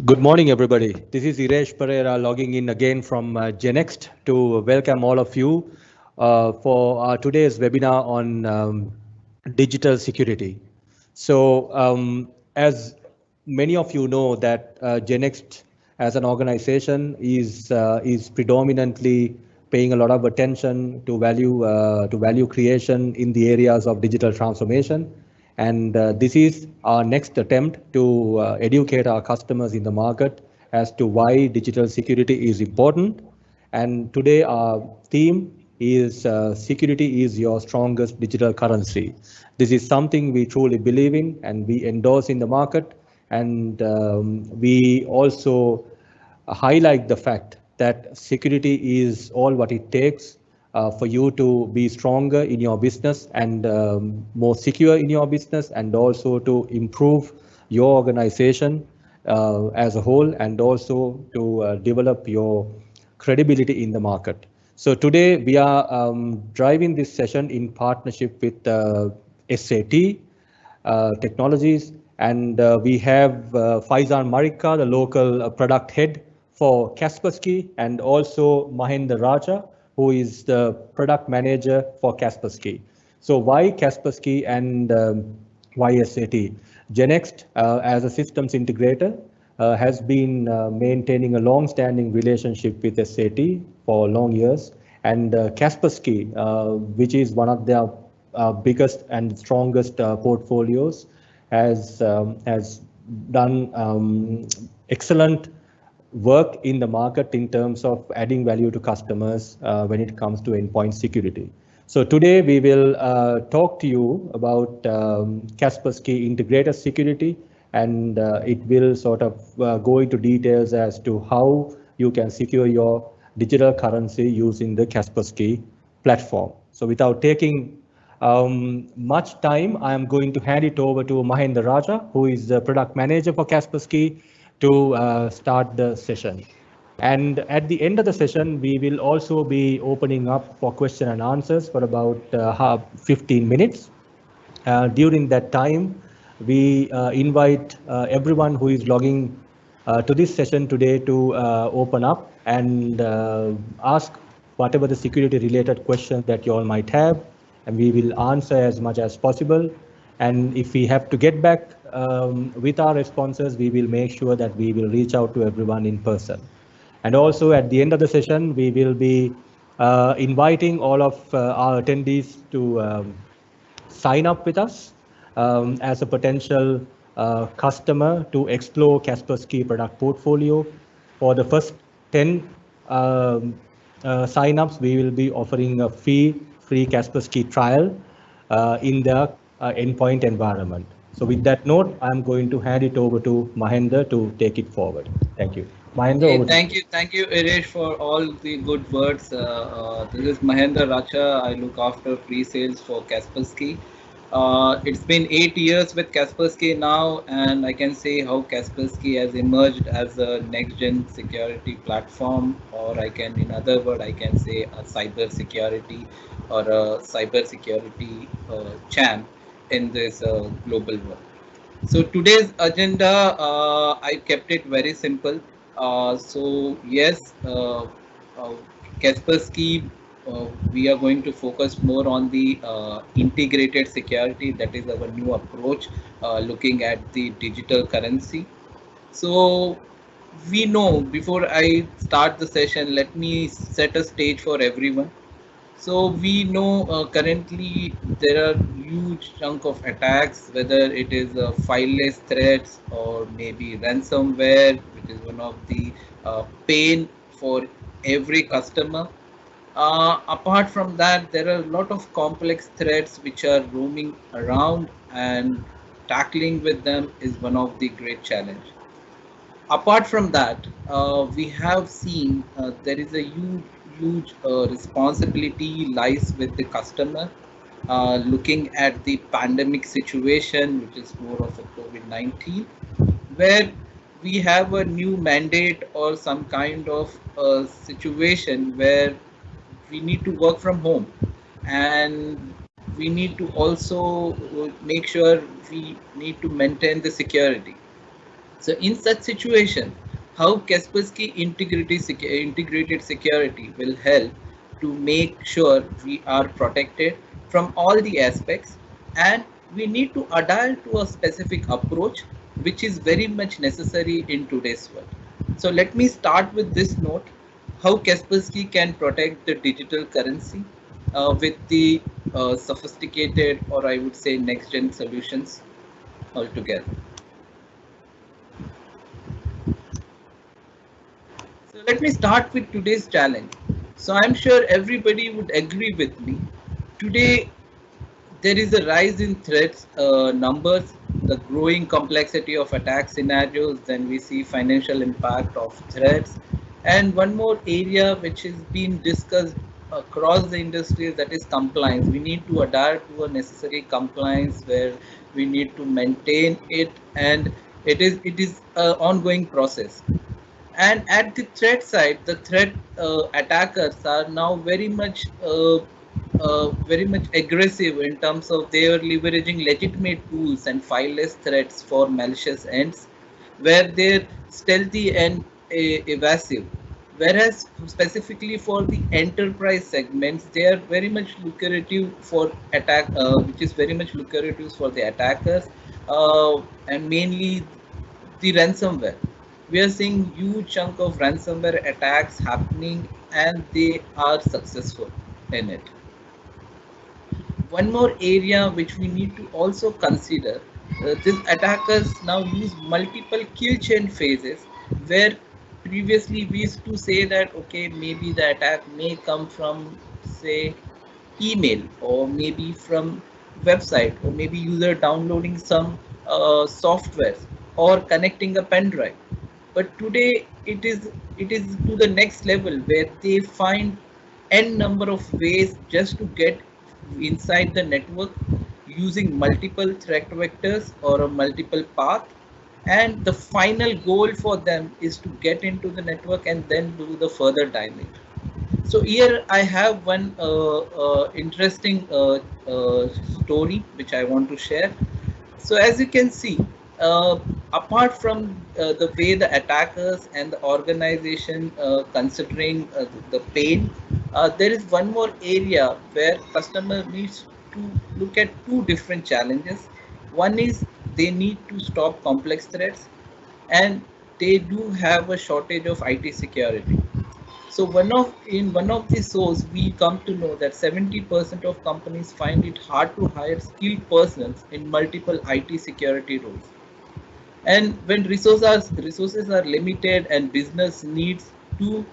Good morning, everybody. This is Iresh Pereira logging in again from Genext to welcome all of you for today's webinar on digital security. As many of you know, that Genext as an organization is predominantly paying a lot of attention to value creation in the areas of digital transformation. And this is our next attempt to educate our customers in the market as to why digital security is important. And today our theme is security is your strongest digital currency. This is something we truly believe in and we endorse in the market. And we also highlight the fact that security is all what it takes for you to be stronger in your business and more secure in your business, and also to improve your organization as a whole, and also to develop your credibility in the market. So today we are driving this session in partnership with SAT Technologies, and we have Faizan Marika, the local product head for Kaspersky, and also Mahendra Raja, who is the product manager for Kaspersky. So why Kaspersky and why SAT? Genext, as a systems integrator, has been maintaining a long-standing relationship with SAT for long years, and Kaspersky, which is one of their biggest and strongest portfolios, has done excellent work in the market in terms of adding value to customers when it comes to endpoint security. So today we will talk to you about Kaspersky Integrator Security, and it will sort of go into details as to how you can secure your digital currency using the Kaspersky platform. So without taking much time, I am going to hand it over to Mahendra Raja, who is the product manager for Kaspersky, to start the session. And at the end of the session, we will also be opening up for question and answers for about 15 minutes. During that time, we invite everyone who is logging to this session today to open up and ask whatever the security related questions that you all might have, and we will answer as much as possible. And if we have to get back with our responses, we will make sure that we will reach out to everyone in person. And also at the end of the session, we will be inviting all of our attendees to sign up with us as a potential customer to explore Kaspersky product portfolio. For the first 10 sign-ups, we will be offering a free Kaspersky trial in the endpoint environment. So with that note, I'm going to hand it over to Mahendra to take it forward. Thank you. Mahendra, Okay, over to you. thank you, Irish, for all the good words. This is Mahendra Racha. I look after pre-sales for Kaspersky. It's been 8 years with Kaspersky now, and I can say how Kaspersky has emerged as a next-gen security platform, or I can, in other word, I can say a cyber security or a cyber security champ in this global world. So today's agenda, I kept it very simple. Yes, Kaspersky, we are going to focus more on the integrated security. That is our new approach, looking at the digital currency. So we know, before I start the session, let me set a stage for everyone. So we know currently there are huge chunk of attacks, whether it is fileless threats or maybe ransomware, which is one of the pain for every customer. Apart from that, there are a lot of complex threats which are roaming around, and tackling with them is one of the great challenge. Apart from that, we have seen there is a huge responsibility lies with the customer, looking at the pandemic situation, which is more of a COVID-19, where we have a new mandate or some kind of situation where we need to work from home, and we need to also make sure we need to maintain the security. So in such situation, how Kaspersky integrated security will help to make sure we are protected from all the aspects, and we need to adhere to a specific approach which is very much necessary in today's world. So let me start with this note: how Kaspersky can protect the digital currency with the sophisticated, or I would say next gen solutions altogether. So let me start with today's challenge. So I'm sure everybody would agree with me. Today, there is a rise in threats numbers, the growing complexity of attack scenarios, then we see financial impact of threats. And one more area which is being discussed across the industry, that is compliance. We need to adhere to a necessary compliance where we need to maintain it, and it is an ongoing process. And at the threat side, the threat attackers are now very much aggressive in terms of they are leveraging legitimate tools and fileless threats for malicious ends, where they're stealthy and evasive. Whereas specifically for the enterprise segments, they are very much lucrative for attack, which is very much lucrative for the attackers, and mainly the ransomware. We are seeing huge chunk of ransomware attacks happening, and they are successful in it. One more area which we need to also consider, these attackers now use multiple kill chain phases, where previously we used to say that okay, maybe the attack may come from, say, email, or maybe from website, or maybe user downloading some software or connecting a pen drive. But today it is to the next level, where they find n number of ways just to get inside the network using multiple threat vectors or a multiple path, and the final goal for them is to get into the network and then do the further damage. So here I have one interesting story which I want to share. So as you can see, uh, apart from the way the attackers and the organization considering the pain, there is one more area where customer needs to look at two different challenges. One is they need to stop complex threats, and they do have a shortage of IT security. So one of the source we come to know that 70% of companies find it hard to hire skilled persons in multiple IT security roles. And when resources are limited and business needs to,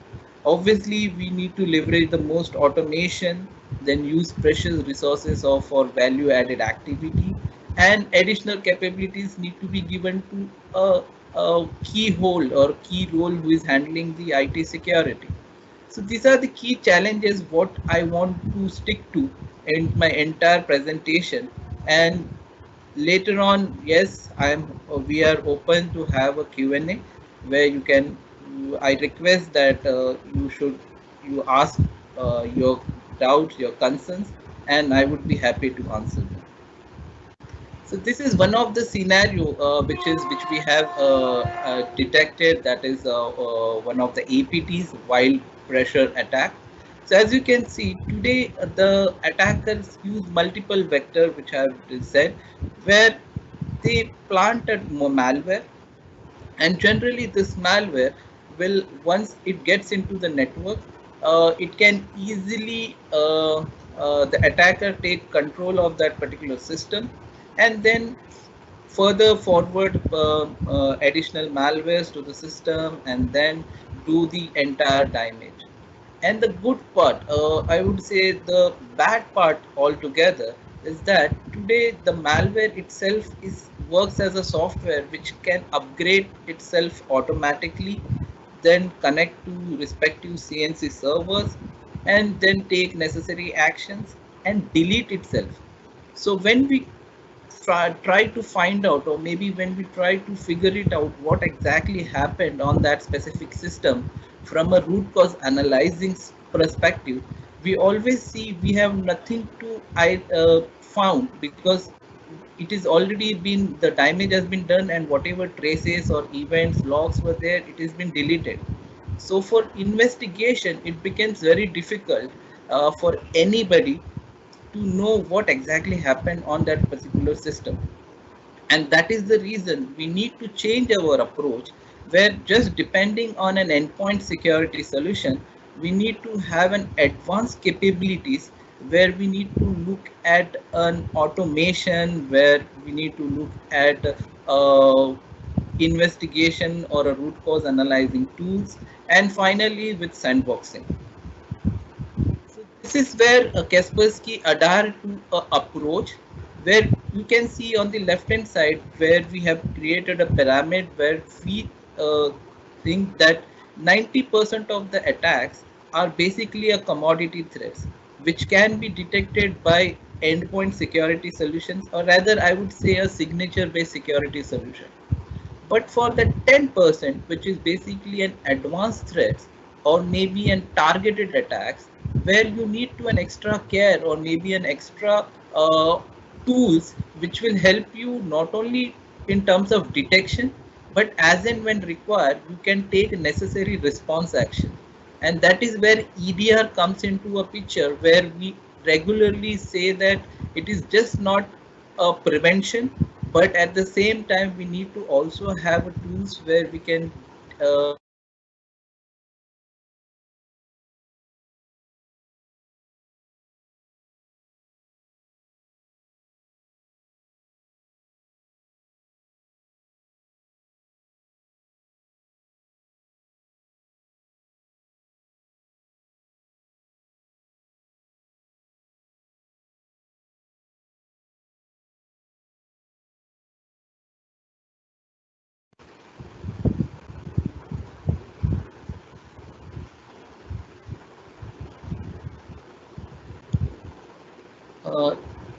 obviously we need to leverage the most automation, then use precious resources of for value added activity, and additional capabilities need to be given to a key hold or key role who is handling the IT security. So these are the key challenges what I want to stick to in my entire presentation. And later on, yes, we are open to have a Q&A where you can, I request that you ask your doubts, your concerns, and I would be happy to answer them. So this is one of the scenario which we have detected, that is one of the APTs, wild pressure attack. So as you can see today, the attackers use multiple vector which I have said, where they plant a malware, and generally this malware will, once it gets into the network, it can easily the attacker take control of that particular system, and then further forward additional malwares to the system, and then do the entire damage. And the good part, I would say the bad part altogether, is that today the malware itself is works as a software which can upgrade itself automatically, then connect to respective CNC servers, and then take necessary actions and delete itself. So when we try to find out, or maybe when we try to figure it out what exactly happened on that specific system from a root cause analyzing perspective, we always see we have nothing to found, because it is already been, the damage has been done, and whatever traces or events logs were there, it has been deleted. So for investigation, it becomes very difficult for anybody to know what exactly happened on that particular system. And that is the reason we need to change our approach, where just depending on an endpoint security solution, we need to have an advanced capabilities where we need to look at an automation, where we need to look at investigation or a root cause analyzing tools, and finally with sandboxing. So this is where Kaspersky adhere to approach, where you can see on the left hand side where we have created a pyramid where we think that 90% of the attacks are basically a commodity threats, which can be detected by endpoint security solutions, or rather I would say a signature based security solution. But for the 10%, which is basically an advanced threats or maybe an targeted attacks, where you need to an extra care or maybe an extra tools which will help you not only in terms of detection, but as and when required, you can take necessary response action. And that is where EDR comes into a picture, where we regularly say that it is just not a prevention, but at the same time we need to also have tools where we can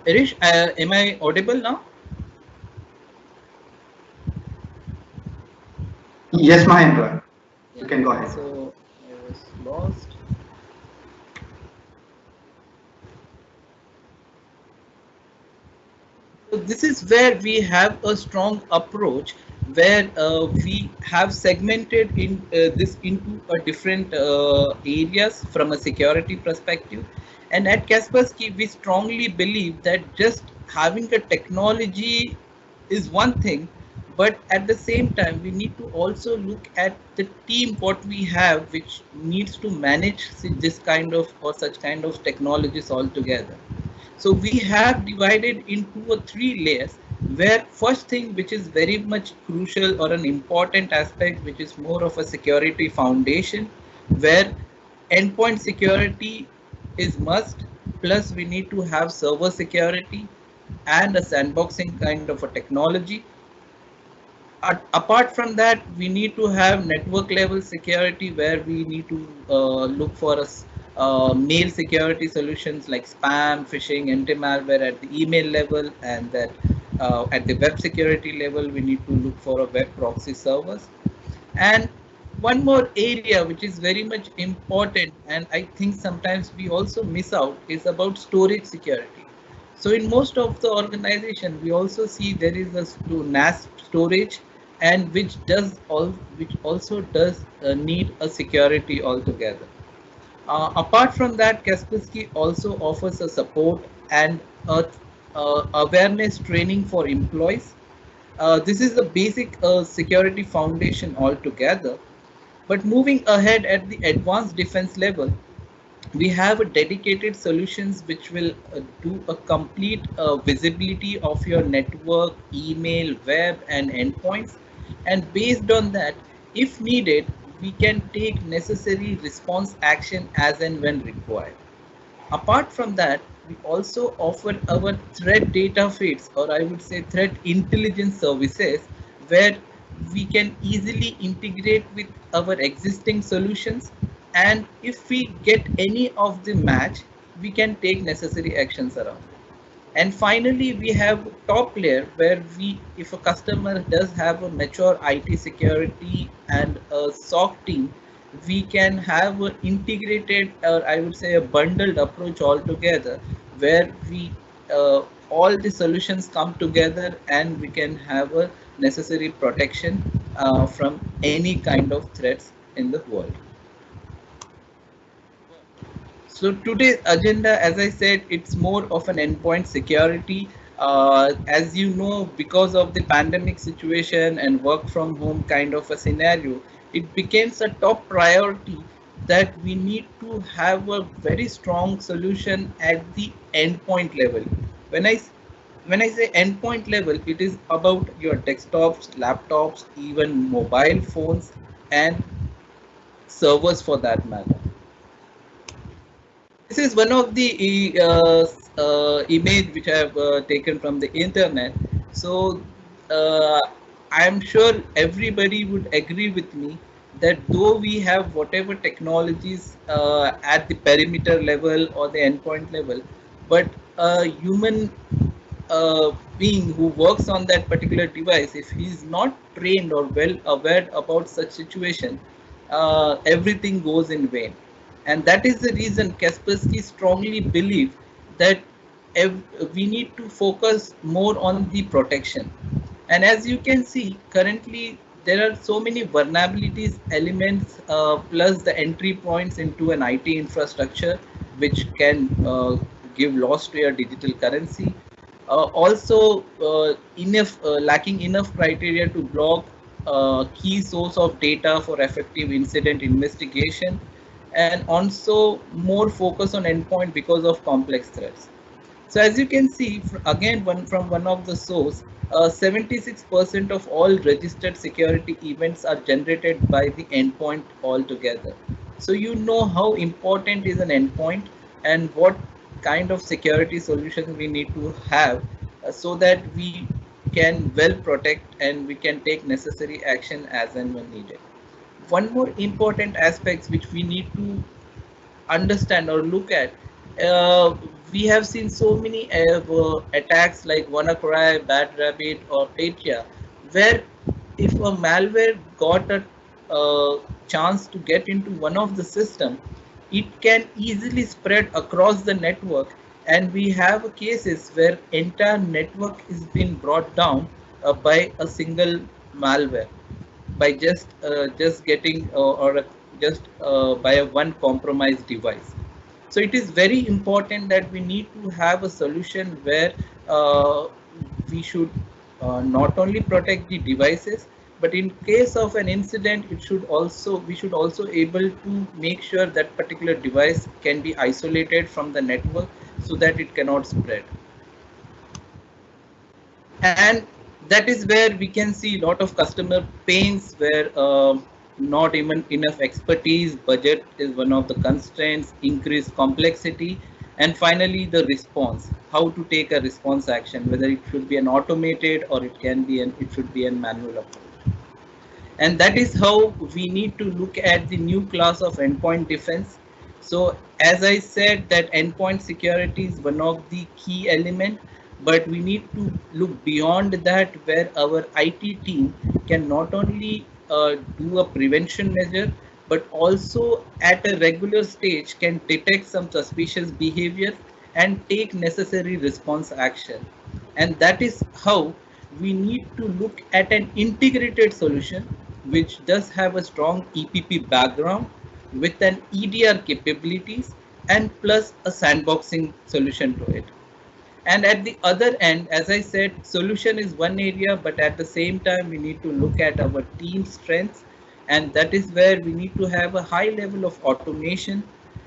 Irish, am I audible now? Yes, Mahendra. You can go ahead. So I was lost. So this is where we have a strong approach, where we have segmented in this into a different areas from a security perspective. And at Kaspersky, we strongly believe that just having a technology is one thing, but at the same time, we need to also look at the team what we have, which needs to manage this kind of or such kind of technologies altogether. So we have divided into a three layers, where first thing which is very much crucial or an important aspect, which is more of a security foundation, where endpoint security is must, plus we need to have server security and a sandboxing kind of a technology. Apart from that, we need to have network level security, where we need to look for mail security solutions like spam, phishing, anti-malware at the email level, and that at the web security level, we need to look for a web proxy servers. And one more area which is very much important, and I think sometimes we also miss out, is about storage security. So in most of the organization, we also see there is a NAS storage, and which also does need a security altogether. Apart from that, Kaspersky also offers a support and awareness training for employees. This is the basic security foundation altogether. But moving ahead at the advanced defense level, we have a dedicated solutions which will do a complete visibility of your network, email, web, and endpoints. And based on that, if needed, we can take necessary response action as and when required. Apart from that, we also offer our threat data feeds, or I would say threat intelligence services, where we can easily integrate with our existing solutions. And if we get any of the match, we can take necessary actions around. And finally, we have top layer, where if a customer does have a mature IT security and a SOC team, we can have an integrated, or I would say a bundled approach altogether, where we all the solutions come together and we can have a necessary protection from any kind of threats in the world. So today's agenda, as I said, it's more of an endpoint security. As you know, because of the pandemic situation and work from home kind of a scenario, it becomes a top priority that we need to have a very strong solution at the endpoint level. When I when I say endpoint level, it is about your desktops, laptops, even mobile phones and servers for that matter. This is one of the image which I have taken from the internet. So I am sure everybody would agree with me that though we have whatever technologies at the perimeter level or the endpoint level, but a human being who works on that particular device, if he's not trained or well aware about such situation, everything goes in vain. And that is the reason Kaspersky strongly believe that we need to focus more on the protection. And as you can see, currently there are so many vulnerabilities elements plus the entry points into an IT infrastructure, which can give loss to your digital currency. Also, lacking enough criteria to block key source of data for effective incident investigation, and also more focus on endpoint because of complex threats. So as you can see, again, from one of the source, 76% of all registered security events are generated by the endpoint altogether. So you know how important is an endpoint and what kind of security solutions we need to have so that we can well protect and we can take necessary action as and when needed. One more important aspect which we need to understand or look at, we have seen so many attacks like WannaCry, Bad Rabbit, or Petya, where if a malware got a chance to get into one of the system, it can easily spread across the network, and we have cases where entire network is being brought down by a single malware, by just getting or just by a one compromised device. So it is very important that we need to have a solution where we should not only protect the devices, but in case of an incident, we should also able to make sure that particular device can be isolated from the network so that it cannot spread. And that is where we can see a lot of customer pains where not even enough expertise, budget is one of the constraints, increased complexity, and finally the response, how to take a response action, whether it should be an automated or it should be a manual approach. And that is how we need to look at the new class of endpoint defense. So as I said, that endpoint security is one of the key element, but we need to look beyond that, where our IT team can not only do a prevention measure, but also at a regular stage can detect some suspicious behavior and take necessary response action. And that is how we need to look at an integrated solution which does have a strong EPP background with an EDR capabilities and plus a sandboxing solution to it. And at the other end, as I said, solution is one area, but at the same time, we need to look at our team strengths. And that is where we need to have a high level of automation,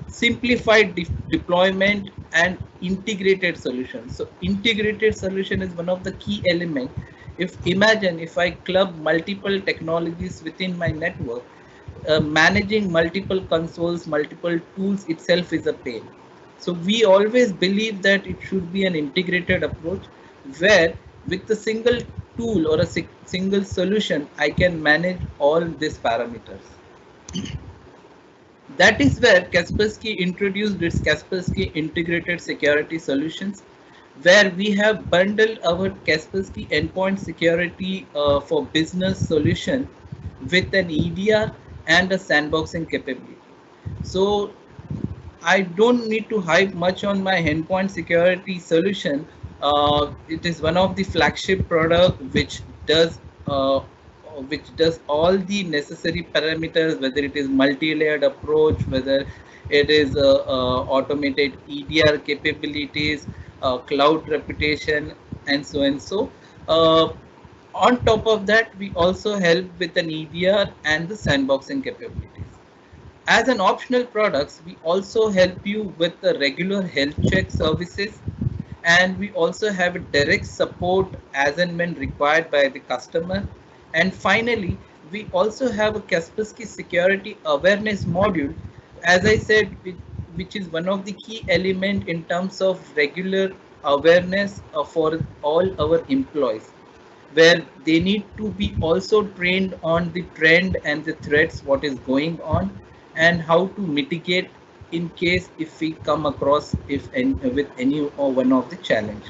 simplified deployment, and integrated solutions. So integrated solution is one of the key elements. Imagine if I club multiple technologies within my network, managing multiple consoles, multiple tools itself is a pain. So we always believe that it should be an integrated approach where with a single tool or a single solution, I can manage all these parameters. That is where Kaspersky introduced its Kaspersky Integrated Security Solutions, where we have bundled our Kaspersky Endpoint Security for Business solution with an EDR and a sandboxing capability. So I don't need to hype much on my endpoint security solution It is one of the flagship product which does all the necessary parameters, whether it is multi-layered approach, whether it is automated EDR capabilities, cloud reputation, and so and so. On top of that, we also help with an EDR and the sandboxing capabilities. As an optional products, we also help you with the regular health check services, and we also have a direct support as and when required by the customer. And finally, we also have a Kaspersky security awareness module, as I said, which is one of the key element in terms of regular awareness for all our employees, where they need to be also trained on the trend and the threats what is going on, and how to mitigate in case if we come across with any or one of the challenge.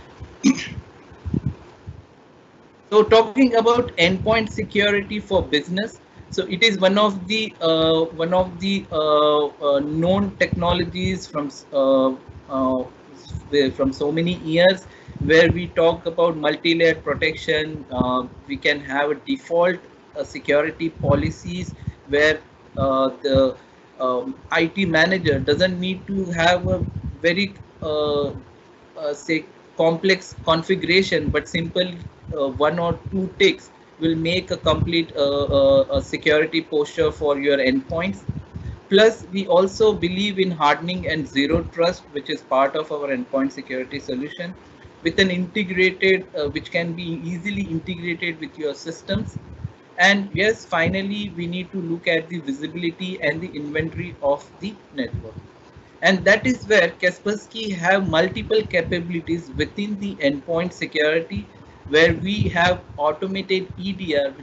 So talking about endpoint security for business, so it is one of the known technologies from so many years, where we talk about multi-layered protection. We can have a default security policies where the IT manager doesn't need to have a very say complex configuration, but simple one or two ticks will make a complete a security posture for your endpoints. Plus, we also believe in hardening and zero trust, which is part of our endpoint security solution, with an integrated, which can be easily integrated with your systems. And yes, finally, we need to look at the visibility and the inventory of the network. And that is where Kaspersky have multiple capabilities within the endpoint security, where we have automated EDR,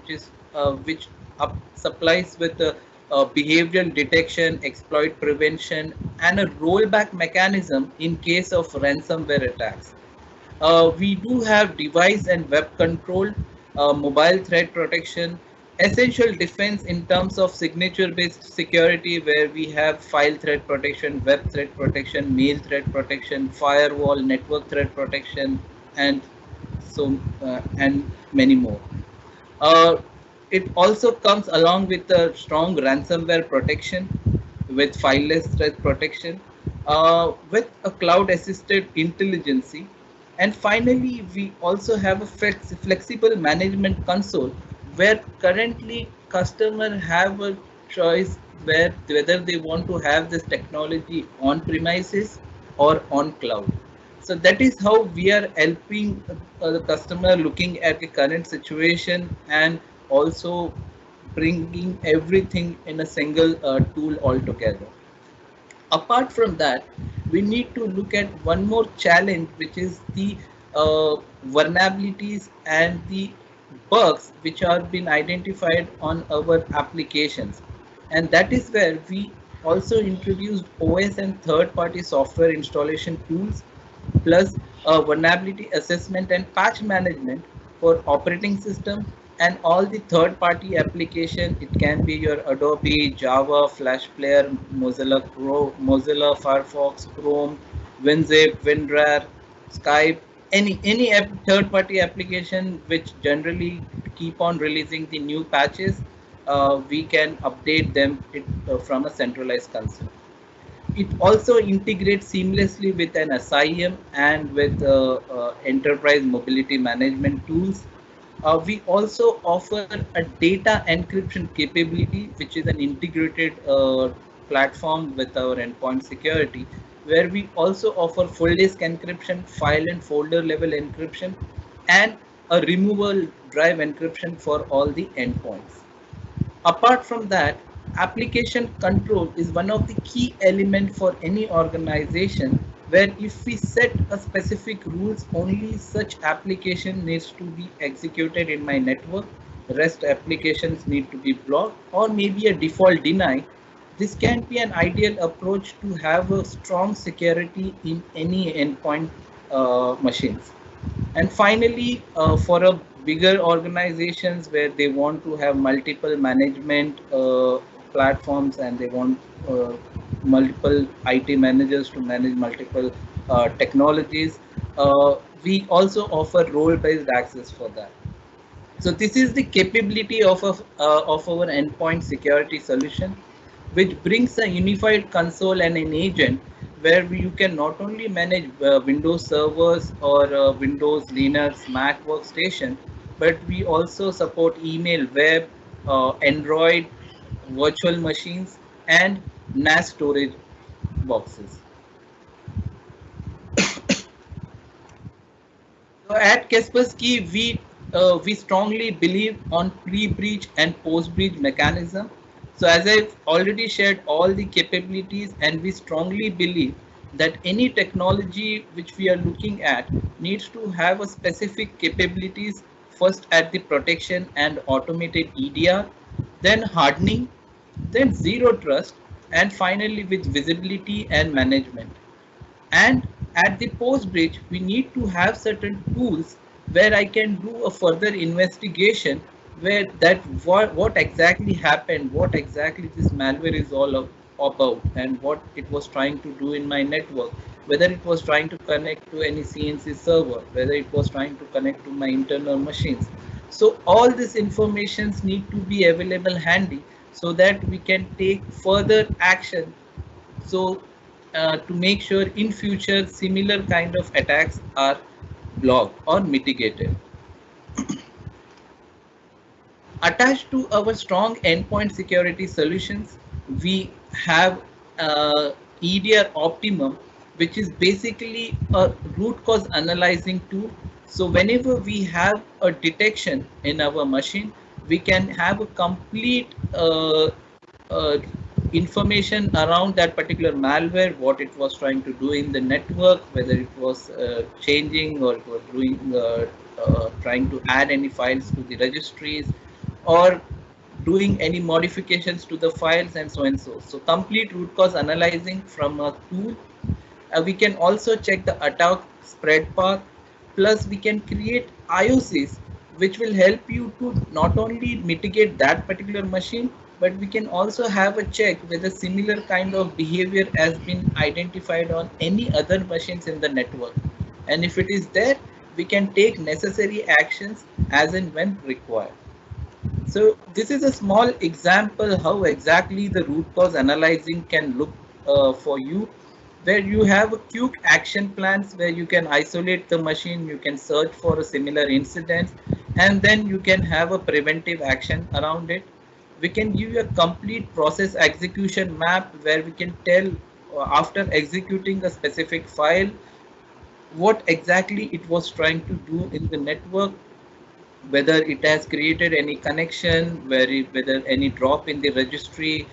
which supplies with behavioral detection, exploit prevention, and a rollback mechanism in case of ransomware attacks. We do have device and web control, mobile threat protection, essential defense in terms of signature-based security, where we have file threat protection, web threat protection, mail threat protection, firewall, network threat protection, and and many more. It also comes along with a strong ransomware protection, with fileless threat protection, with a cloud-assisted intelligence. And finally, we also have a flexible management console, where currently customer have a choice where whether they want to have this technology on premises or on cloud. So that is how we are helping the customer looking at the current situation, and also bringing everything in a single tool altogether. Apart from that, we need to look at one more challenge, which is the vulnerabilities and the bugs which are been identified on our applications. And that is where we also introduced OS and third-party software installation tools, plus vulnerability assessment and patch management for operating system and all the third-party application. It can be your Adobe, Java, Flash Player, Mozilla Firefox, Chrome, WinZip, WinRAR, Skype, any third-party application which generally keep on releasing the new patches. We can update them from a centralized console. It also integrates seamlessly with an SIEM and with enterprise mobility management tools. We also offer a data encryption capability, which is an integrated platform with our endpoint security, where we also offer full disk encryption, file and folder level encryption, and a removable drive encryption for all the endpoints. Apart from that, application control is one of the key elements for any organization, where if we set a specific rules, only such application needs to be executed in my network, rest applications need to be blocked, or maybe a default deny. This can be an ideal approach to have a strong security in any endpoint machines. And finally, for a bigger organizations where they want to have multiple management platforms, and they want multiple IT managers to manage multiple technologies, we also offer role-based access for that. So this is the capability of our endpoint security solution, which brings a unified console and an agent where you can not only manage Windows servers or Windows, Linux, Mac workstation, but we also support email, web, Android, virtual machines, and NAS storage boxes. So at Kaspersky, we strongly believe on pre-breach and post-breach mechanism. So as I've already shared all the capabilities, and we strongly believe that any technology which we are looking at needs to have a specific capabilities, first at the protection and automated EDR, then hardening, then zero trust, and finally with visibility and management. And at the post bridge, we need to have certain tools where I can do a further investigation, where that what exactly happened, what exactly this malware is all about, and what it was trying to do in my network, whether it was trying to connect to any CNC server, whether it was trying to connect to my internal machines. So all these informations need to be available handy so that we can take further action, so to make sure in future similar kind of attacks are blocked or mitigated. Attached to our strong endpoint security solutions, we have EDR Optimum, which is basically a root cause analyzing tool. So whenever we have a detection in our machine, we can have a complete information around that particular malware, what it was trying to do in the network, whether it was changing or it was doing trying to add any files to the registries, or doing any modifications to the files, and so and so. So complete root cause analyzing from a tool. We can also check the attack spread path. Plus, we can create IOCs, which will help you to not only mitigate that particular machine, but we can also have a check whether similar kind of behavior has been identified on any other machines in the network. And if it is there, we can take necessary actions as and when required. So this is a small example how exactly the root cause analyzing can look for you, where you have a quick action plans where you can isolate the machine, you can search for a similar incident, and then you can have a preventive action around it. We can give you a complete process execution map where we can tell after executing a specific file what exactly it was trying to do in the network, whether it has created any connection, whether any drop in the registry,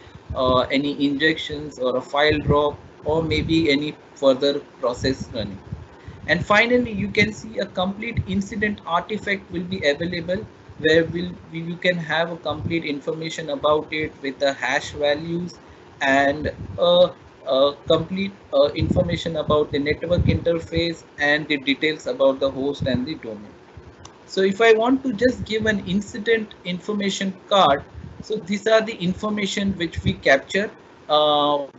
any injections or a file drop, or maybe any further process running. And finally, you can see a complete incident artifact will be available, where you can have a complete information about it with the hash values, and complete information about the network interface and the details about the host and the domain. So if I want to just give an incident information card, so these are the information which we capture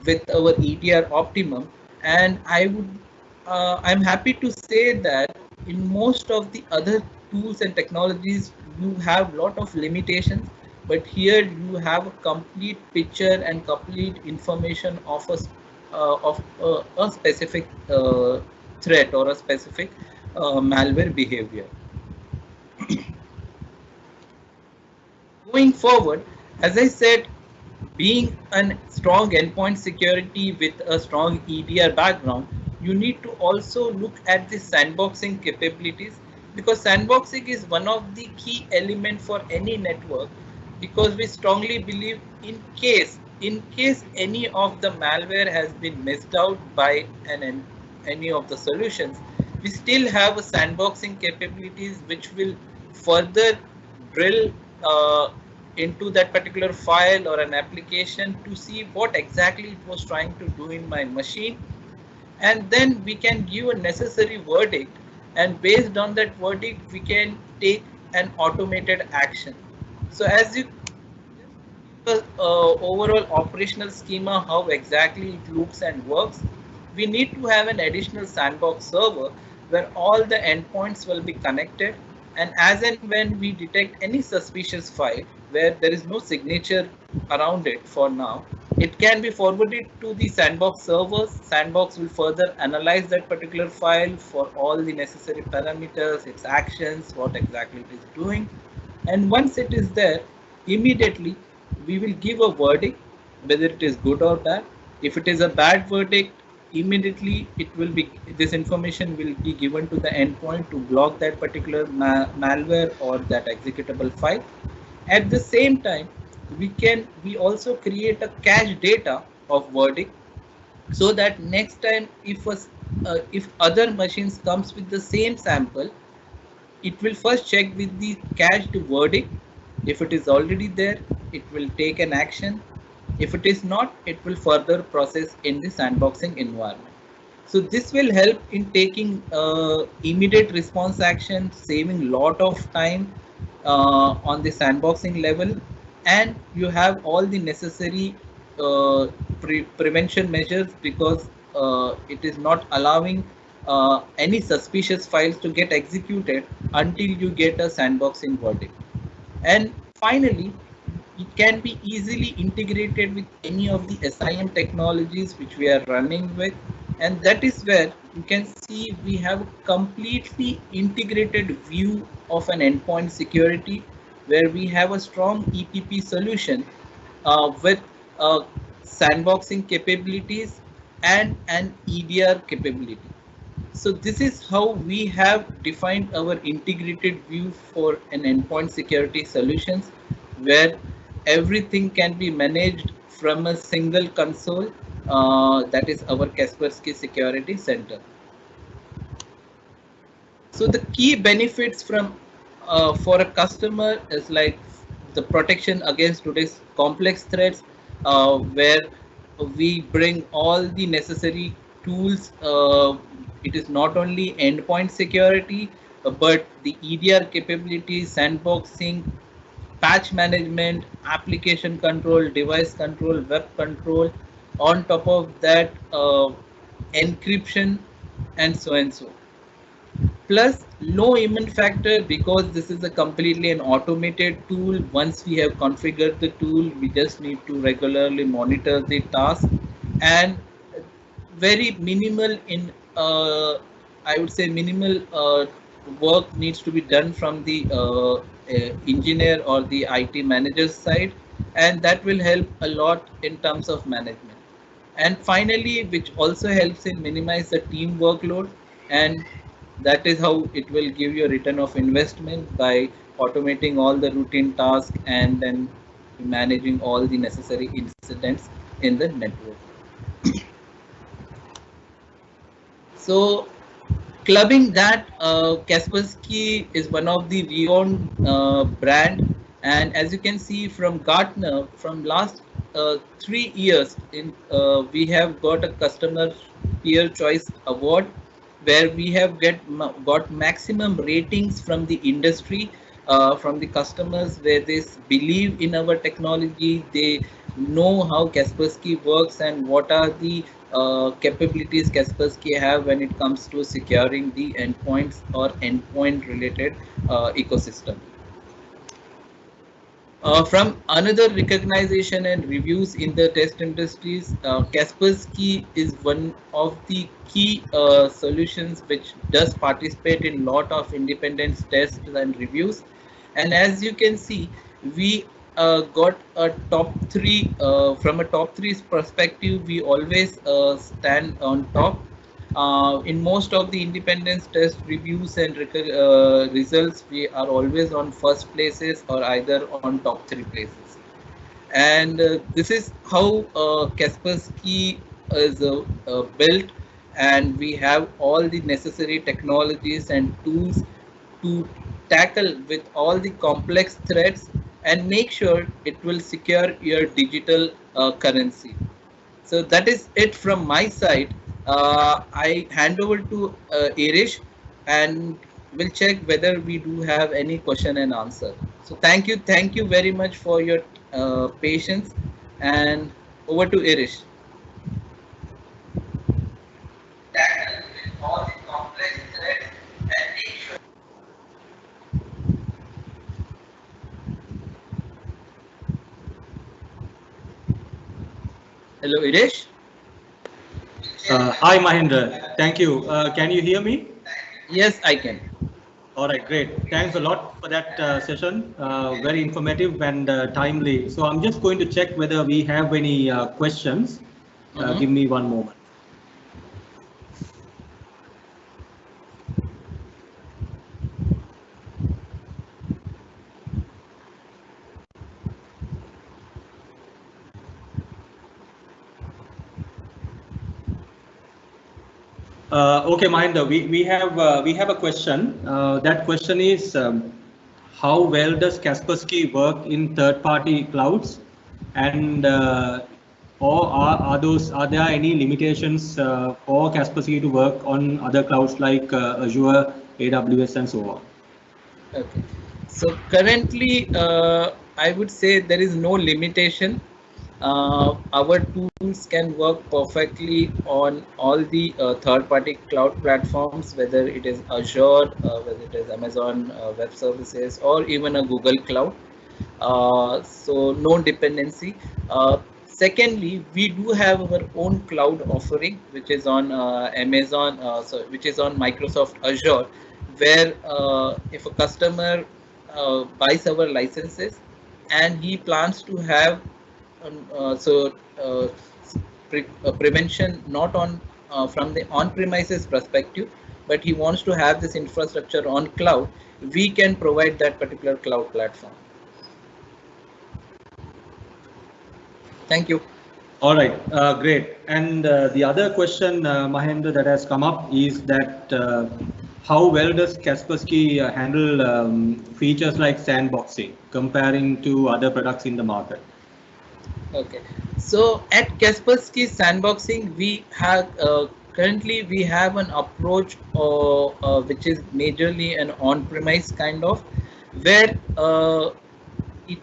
with our EDR Optimum, and I'm happy to say that in most of the other tools and technologies you have lot of limitations, but here you have a complete picture and complete information of a specific threat or a specific malware behavior. Going forward, as I said, being a strong endpoint security with a strong EDR background, you need to also look at the sandboxing capabilities, because sandboxing is one of the key elements for any network, because we strongly believe in case any of the malware has been missed out by any of the solutions, we still have a sandboxing capabilities which will further drill into that particular file or an application to see what exactly it was trying to do in my machine, and then we can give a necessary verdict, and based on that verdict we can take an automated action. So as you overall operational schema, how exactly it looks and works, we need to have an additional sandbox server where all the endpoints will be connected, and as and when we detect any suspicious file where there is no signature around it for now, it can be forwarded to the Sandbox servers. Sandbox will further analyze that particular file for all the necessary parameters, its actions, what exactly it is doing. And once it is there, immediately we will give a verdict, whether it is good or bad. If it is a bad verdict, immediately this information will be given to the endpoint to block that particular malware or that executable file. At the same time, we also create a cache data of verdict, so that next time if other machines comes with the same sample, it will first check with the cached verdict. If it is already there, it will take an action. If it is not, it will further process in the sandboxing environment. So this will help in taking immediate response action, saving lot of time on the sandboxing level, and you have all the necessary prevention measures, because it is not allowing any suspicious files to get executed until you get a sandboxing verdict. And finally, it can be easily integrated with any of the SIM technologies which we are running with, and that is where you can see we have a completely integrated view of an endpoint security, where we have a strong EPP solution with sandboxing capabilities and an EDR capability. So this is how we have defined our integrated view for an endpoint security solutions, where everything can be managed from a single console, that is our Kaspersky Security Center. So the key benefits from for a customer is like the protection against today's complex threats, where we bring all the necessary tools. It is not only endpoint security, but the EDR capabilities, sandboxing, patch management, application control, device control, web control. On top of that, encryption, and so and so. Plus low human factor, because this is a completely an automated tool. Once we have configured the tool, we just need to regularly monitor the task, and very minimal in I would say minimal work needs to be done from the engineer or the IT manager's side, and that will help a lot in terms of management. And finally, which also helps in minimize the team workload, and that is how it will give you a return of investment by automating all the routine tasks and then managing all the necessary incidents in the network. So clubbing that, Kaspersky is one of the renowned brand, and as you can see from Gartner, from last 3 years, we have got a customer peer choice award, where we have got maximum ratings from the industry, from the customers, where they believe in our technology, they know how Kaspersky works and what are the capabilities Kaspersky have when it comes to securing the endpoints or endpoint related ecosystem. From another recognition and reviews in the test industries, Kaspersky is one of the key solutions which does participate in lot of independent tests and reviews. And as you can see, we got a top 3. From a top 3 perspective, we always stand on top. In most of the independence test reviews and results, we are always on first places or either on top 3 places. And this is how Kaspersky is built, and we have all the necessary technologies and tools to tackle with all the complex threats and make sure it will secure your digital currency. So that is it from my side. I hand over to Irish, and we'll check whether we do have any question and answer. So thank you very much for your patience, and over to Irish. Tackle with all the complex threats Hello, Idesh. Hi, Mahendra. Thank you. Can you hear me? Yes, I can. All right, great. Thanks a lot for that session. Very informative and timely. So I'm just going to check whether we have any questions. Give me one moment. Okay, Mahendra, we have a question. That question is how well does Kaspersky work in third-party clouds, and or are there any limitations for Kaspersky to work on other clouds like Azure, AWS, and so on? Okay. So currently, I would say there is no limitation. Our tools can work perfectly on all the third-party cloud platforms, whether it is Azure, whether it is Amazon Web Services, or even a Google Cloud. So no dependency. Secondly, we do have our own cloud offering, which is on Amazon, which is on Microsoft Azure, where if a customer buys our licenses and he plans to have prevention not on from the on-premises perspective, but he wants to have this infrastructure on cloud, we can provide that particular cloud platform. Thank you. All right, great. And the other question, Mahendra, that has come up is that how well does Kaspersky handle features like sandboxing comparing to other products in the market? Okay, so at Kaspersky Sandboxing, we have currently we have an approach which is majorly an on-premise kind of, where it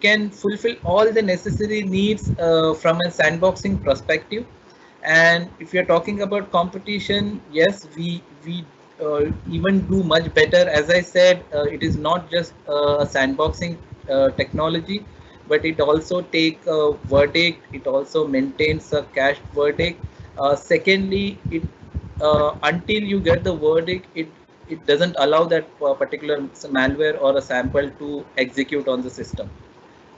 can fulfill all the necessary needs from a sandboxing perspective. And if you're talking about competition, yes, we even do much better. As I said, it is not just a sandboxing technology, but it also take a verdict. It also maintains a cached verdict. Secondly, it until you get the verdict, it doesn't allow that particular malware or a sample to execute on the system.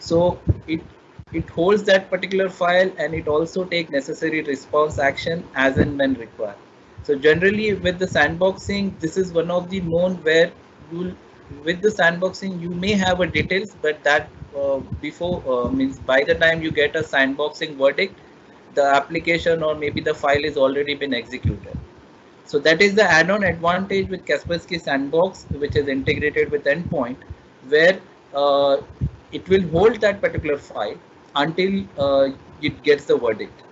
So it holds that particular file, and it also take necessary response action as and when required. So generally with the sandboxing, this is one of the known where you with the sandboxing you may have a details, but that before means by the time you get a sandboxing verdict, the application or maybe the file is already been executed. So that is the add-on advantage with Kaspersky Sandbox, which is integrated with Endpoint, where it will hold that particular file until it gets the verdict.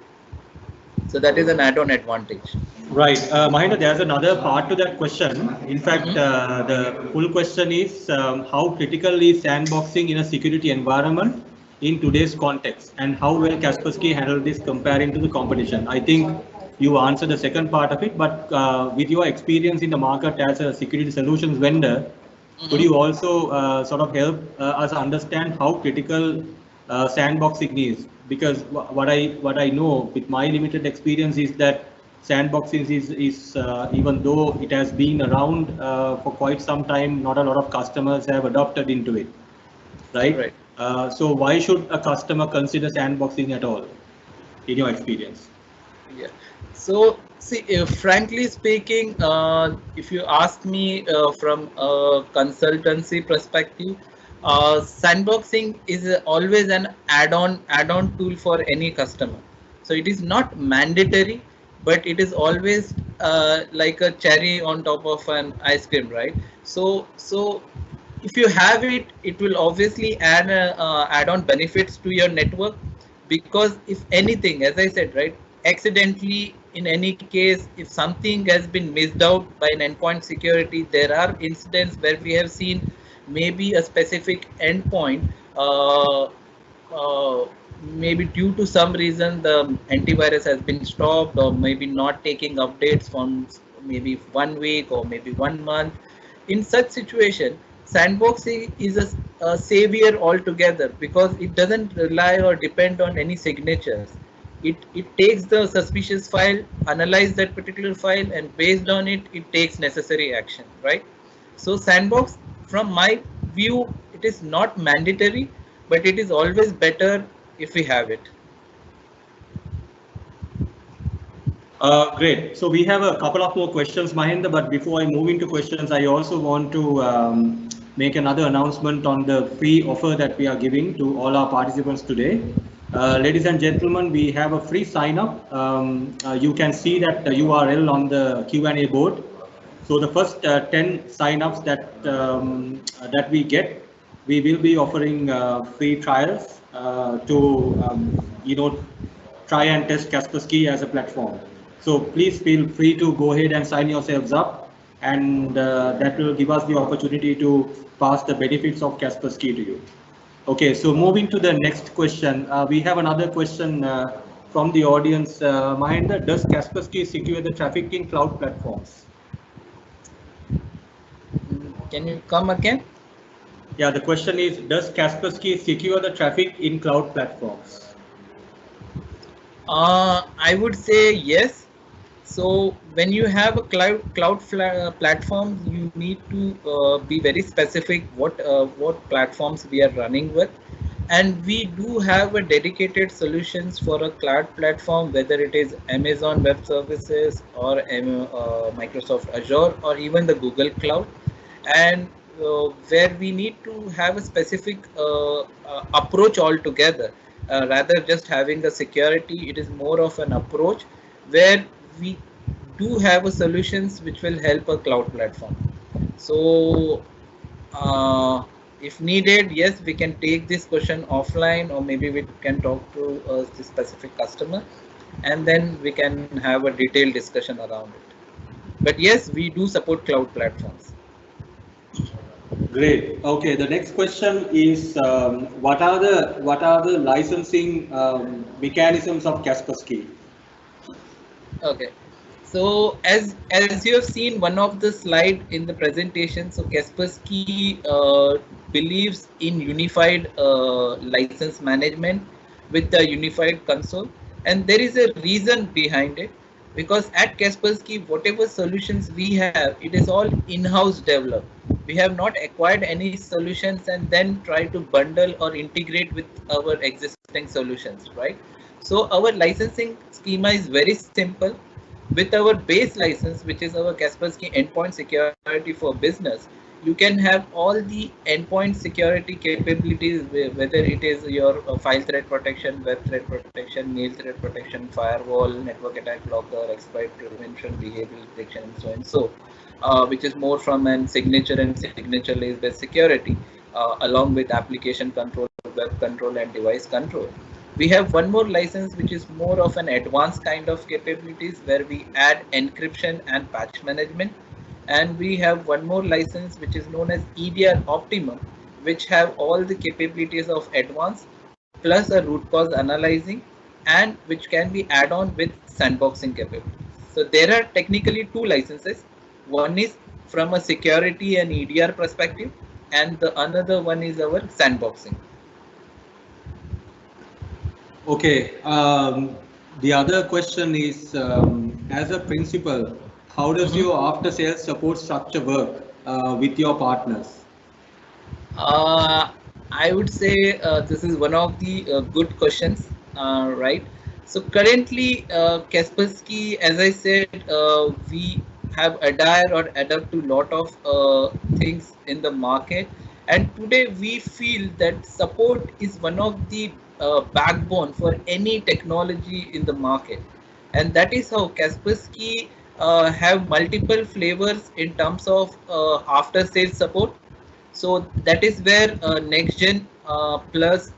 So that is an add-on advantage. Right. Mahendra, there's another part to that question. In fact, the full question is how critical is sandboxing in a security environment in today's context, and how well Kaspersky handled this comparing to the competition? I think you answered the second part of it, but with your experience in the market as a security solutions vendor, could you also sort of help us understand how critical sandboxing is? Because what I know with my limited experience is that sandboxing is even though it has been around for quite some time, not a lot of customers have adopted into it, right? Right. So why should a customer consider sandboxing at all, in your experience? Yeah. So see, frankly speaking, if you ask me from a consultancy perspective, sandboxing is always an add-on tool for any customer. So it is not mandatory, but it is always like a cherry on top of an ice cream, right? So if you have it, it will obviously add on benefits to your network, because if anything, as I said, right, accidentally in any case, if something has been missed out by an endpoint security, there are incidents where we have seen maybe a specific endpoint maybe due to some reason the antivirus has been stopped, or maybe not taking updates from maybe 1 week or maybe 1 month. In such situation, sandboxing is a savior altogether, because it doesn't rely or depend on any signatures. it takes the suspicious file, analyze that particular file, and based on it, it takes necessary action, right? So sandbox, from my view, it is not mandatory, but it is always better if we have it. Great. So we have a couple of more questions, Mahendra, but before I move into questions, I also want to make another announcement on the free offer that we are giving to all our participants today. Ladies and gentlemen, we have a free sign up. You can see that URL on the Q&A board. So the first 10 sign-ups that we get, we will be offering free trials to try and test Kaspersky as a platform. So please feel free to go ahead and sign yourselves up, and that will give us the opportunity to pass the benefits of Kaspersky to you. Okay, so moving to the next question, we have another question from the audience. Mahendra, does Kaspersky secure the traffic in cloud platforms? Can you come again? Yeah, the question is, does Kaspersky secure the traffic in cloud platforms? I would say yes. So when you have a cloud platform, you need to be very specific what platforms we are running with, and we do have a dedicated solutions for a cloud platform, whether it is Amazon Web Services or Microsoft Azure or even the Google Cloud, and where we need to have a specific approach altogether. Rather just having the security, it is more of an approach where we do have a solutions which will help a cloud platform. So if needed, yes, we can take this question offline, or maybe we can talk to the specific customer, and then we can have a detailed discussion around it. But yes, we do support cloud platforms. Great. Okay. The next question is, what are the licensing mechanisms of Kaspersky? Okay. So as you have seen one of the slide in the presentation, so Kaspersky believes in unified license management with the unified console, and there is a reason behind it, because at Kaspersky, whatever solutions we have, it is all in-house developed. We have not acquired any solutions and then try to bundle or integrate with our existing solutions, right? So our licensing schema is very simple. With our base license, which is our Kaspersky Endpoint Security for Business, you can have all the endpoint security capabilities, whether it is your file threat protection, web threat protection, mail threat protection, firewall, network attack blocker, exploit prevention, behavioral detection, and so and so, which is more from an signature and signature based security, along with application control, web control, and device control. We have one more license which is more of an advanced kind of capabilities, where we add encryption and patch management, and we have one more license which is known as EDR Optimum, which have all the capabilities of advanced plus a root cause analyzing, and which can be add on with sandboxing capabilities. So there are technically two licenses. One is from a security and EDR perspective, and the another one is our sandboxing. Okay. The other question is, as a principal, how does your after-sales support structure work with your partners? I would say this is one of the good questions, right? So currently, Kaspersky, as I said, we have adhere or adapt to lot of things in the market, and today we feel that support is one of the backbone for any technology in the market, and that is how Kaspersky have multiple flavors in terms of after sales support. So that is where NextGen Plus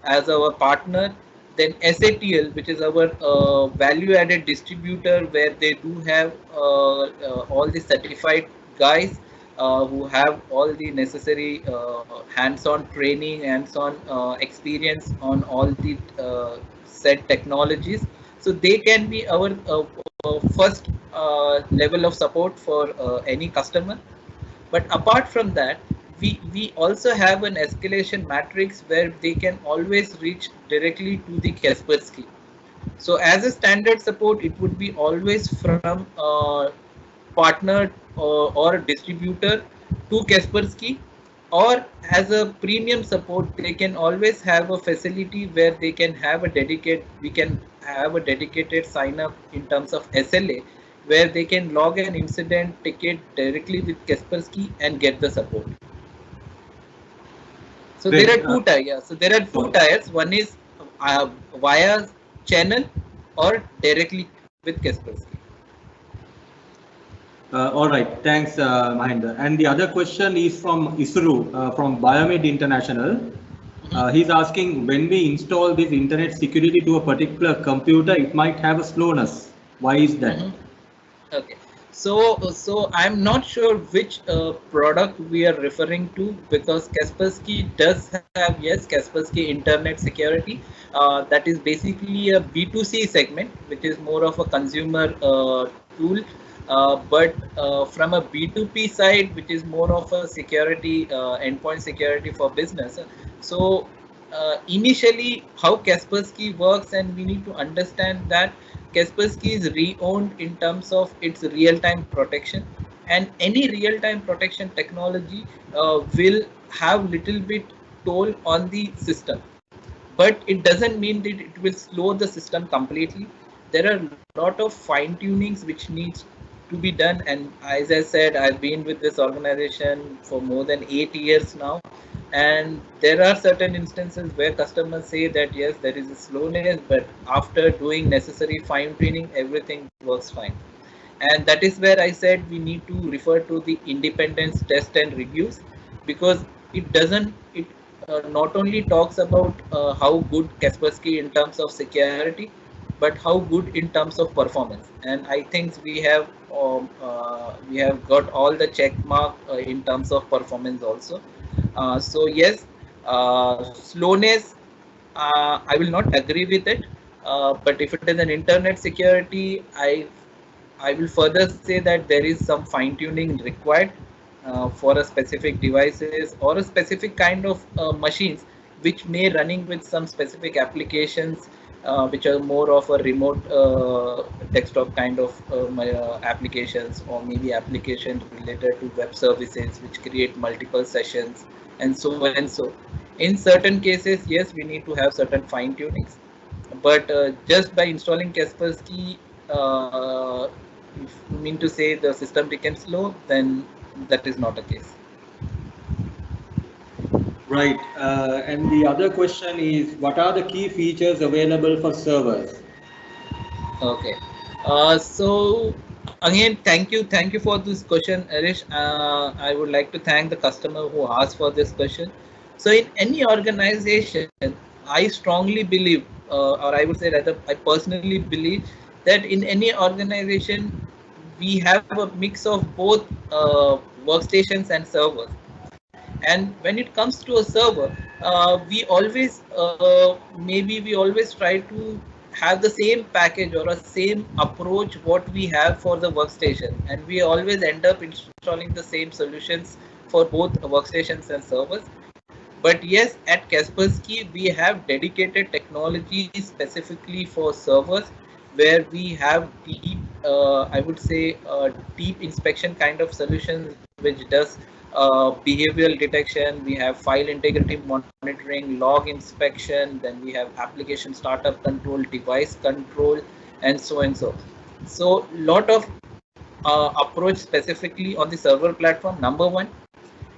as our partner, then SATL, which is our value-added distributor, where they do have all the certified guys who have all the necessary hands-on training, hands-on experience on all the said technologies. So they can be our first level of support for any customer. But apart from that, we also have an escalation matrix where they can always reach directly to the Kaspersky. So as a standard support, it would be always from partner or a distributor to Kaspersky, or as a premium support, they can always have a facility where they can have a dedicated sign up in terms of SLA, where they can log an incident ticket directly with Kaspersky and get the support. So Great. there are two tiers. Yeah. So there are two tiers. One is via channel or directly with Kaspersky. All right, thanks, Mahendra. And the other question is from Isru from Biomed International. He's asking, when we install this internet security to a particular computer, it might have a slowness. Why is that? Okay. So I'm not sure which product we are referring to, because Kaspersky does have, yes, Kaspersky Internet Security. That is basically a B2C segment, which is more of a consumer tool. But from a B2P side, which is more of a security, endpoint security for business. So initially, how Kaspersky works, and we need to understand that Kaspersky is re-owned in terms of its real-time protection, and any real-time protection technology will have little bit toll on the system, but it doesn't mean that it will slow the system completely. There are a lot of fine tunings which needs to be done, and as I said, I've been with this organization for more than 8 years now, and there are certain instances where customers say that yes, there is a slowness, but after doing necessary fine tuning, everything works fine. And that is where I said we need to refer to the independence test and reviews, because it not only talks about how good Kaspersky in terms of security, but how good in terms of performance. And I think we have got all the check mark in terms of performance also. So yes, slowness, I will not agree with it. But if it is an internet security, I will further say that there is some fine tuning required for a specific devices or a specific kind of machines, which may running with some specific applications which are more of a remote desktop kind of applications, or maybe applications related to web services which create multiple sessions, and so and so. In certain cases, yes, we need to have certain fine tunings, but just by installing Kaspersky, if you mean to say the system becomes slow, then that is not the case. Right. And the other question is, what are the key features available for servers? Okay. So again, thank you for this question, Arish. I would like to thank the customer who asked for this question. So in any organization, I strongly believe, or I would say rather, I personally believe that in any organization, we have a mix of both workstations and servers. And when it comes to a server, we always maybe we always try to have the same package or a same approach what we have for the workstation, and we always end up installing the same solutions for both workstations and servers. But yes, at Kaspersky, we have dedicated technology specifically for servers, where we have deep, I would say, deep inspection kind of solutions, which does behavioral detection. We have file integrity monitoring, log inspection, then we have application startup control, device control, and so and so. So, lot of approach specifically on the server platform, number one.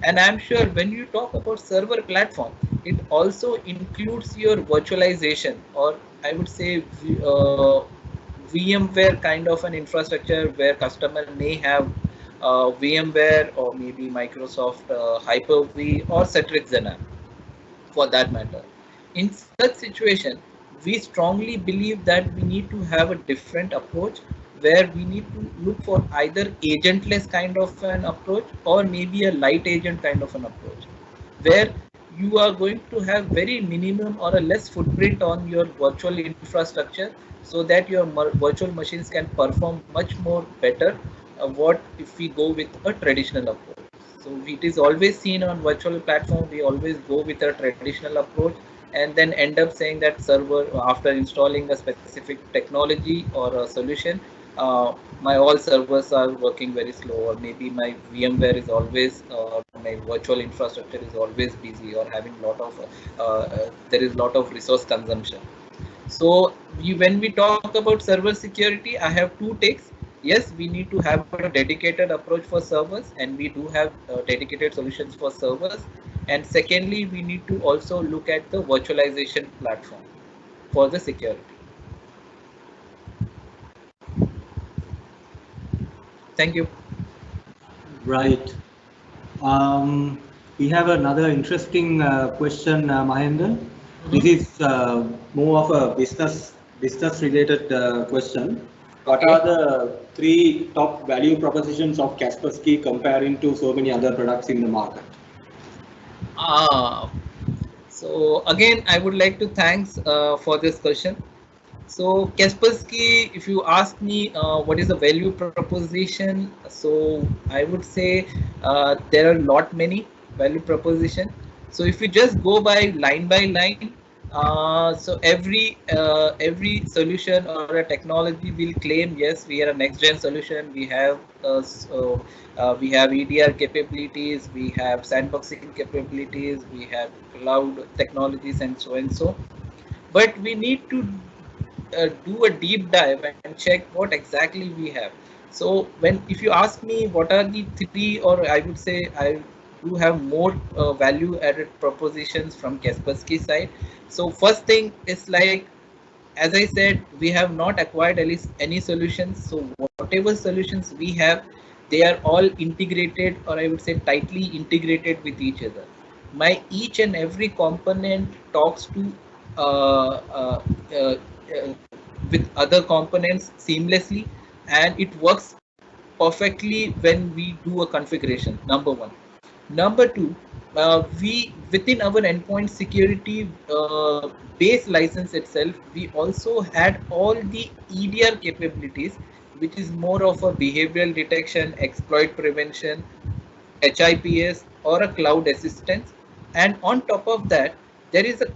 And I'm sure when you talk about server platform, it also includes your virtualization, or I would say VMware kind of an infrastructure, where customer may have VMware or maybe Microsoft Hyper-V or Citrix Xenon for that matter. In such situation, we strongly believe that we need to have a different approach, where we need to look for either agentless kind of an approach, or maybe a light agent kind of an approach, where you are going to have very minimum or a less footprint on your virtual infrastructure, so that your virtual machines can perform much more better what if we go with a traditional approach. So it is always seen on virtual platform, we always go with a traditional approach, and then end up saying that server, after installing a specific technology or a solution, my all servers are working very slow, or maybe my VMware is always, my virtual infrastructure is always busy, or having there is lot of resource consumption. So when we talk about server security, I have two takes. Yes, we need to have a dedicated approach for servers, and we do have dedicated solutions for servers. And secondly, we need to also look at the virtualization platform for the security. Thank you. Right. We have another interesting question, Mahendra. This is more of a business related question. What are the 3 top value propositions of Kaspersky comparing to so many other products in the market? So again, I would like to thanks for this question. So Kaspersky, if you ask me what is the value proposition, so I would say there are many value proposition. So if you just go by line, so every solution or a technology will claim, yes, we are a next gen solution. We have EDR capabilities, we have sandboxing capabilities, we have cloud technologies, and so and so. But we need to do a deep dive and check what exactly we have. So if you ask me what are the 3, or I would say I do have more value added propositions from Kaspersky side. So first thing is, like, as I said, we have not acquired any solutions. So whatever solutions we have, they are all integrated, or I would say tightly integrated with each other. My each and every component talks to uh, uh, uh, uh, with other components seamlessly, and it works perfectly when we do a configuration. Number one. Number two, we within our endpoint security base license itself, we also had all the EDR capabilities, which is more of a behavioral detection, exploit prevention, HIPS, or a cloud assistance. And on top of that, there is a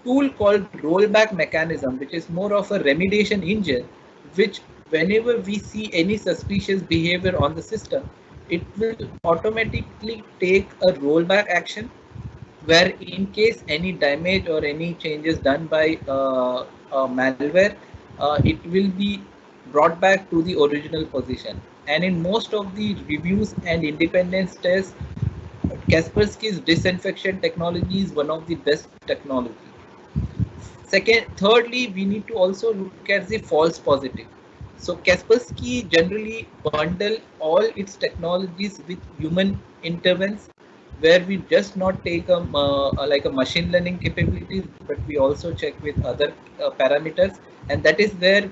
tool called rollback mechanism, which is more of a remediation engine, which whenever we see any suspicious behavior on the system, it will automatically take a rollback action, where in case any damage or any changes done by malware, it will be brought back to the original position. And in most of the reviews and independence tests, Kaspersky's disinfection technology is one of the best technology. Thirdly, we need to also look at the false positive. So Kaspersky generally bundle all its technologies with human intervention, where we just not take like a machine learning capabilities, but we also check with other parameters, and that is where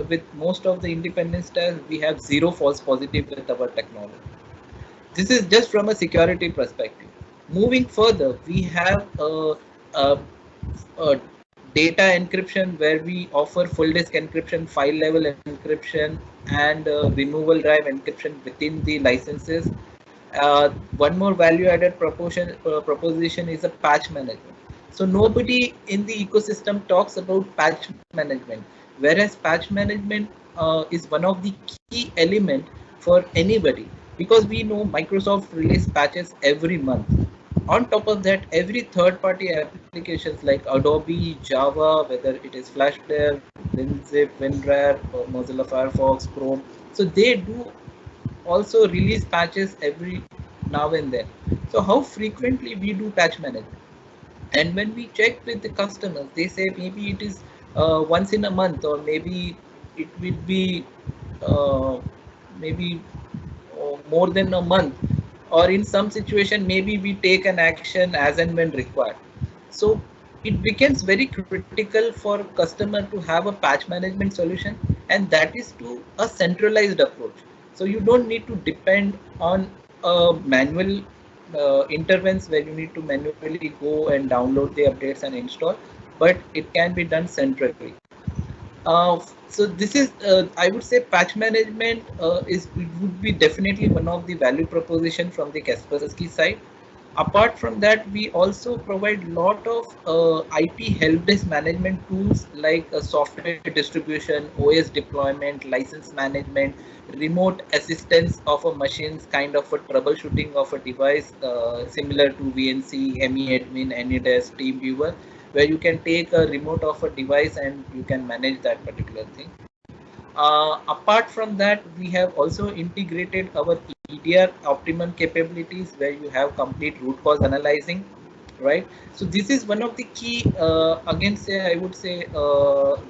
with most of the independence tests we have zero false positive with our technology. This is just from a security perspective. Moving further, we have a data encryption, where we offer full disk encryption, file level encryption, and removal drive encryption within the licenses. One more value added proposition is a patch management. So nobody in the ecosystem talks about patch management, whereas patch management is one of the key element for anybody, because we know Microsoft release patches every month. On top of that, every third-party applications like Adobe, Java, whether it is FlashBlade, WinZip, WinRAR, or Mozilla Firefox, Chrome, so they do also release patches every now and then. So how frequently we do patch management? And when we check with the customers, they say maybe it is once in a month, or maybe it will be uh, maybe more than a month, or in some situation maybe we take an action as and when required. So it becomes very critical for customer to have a patch management solution, and that is to a centralized approach. So you don't need to depend on a manual interventions, where you need to manually go and download the updates and install, but it can be done centrally. So this is, I would say, patch management would be definitely one of the value proposition from the Kaspersky side. Apart from that, we also provide lot of IT help desk management tools like software distribution, OS deployment, license management, remote assistance of a machines, kind of a troubleshooting of a device similar to VNC, MEadmin, AnyDesk, TeamViewer, where you can take a remote of a device and you can manage that particular thing. Apart from that, we have also integrated our EDR optimum capabilities where you have complete root cause analyzing, right? So this is one of the key, again, say I would say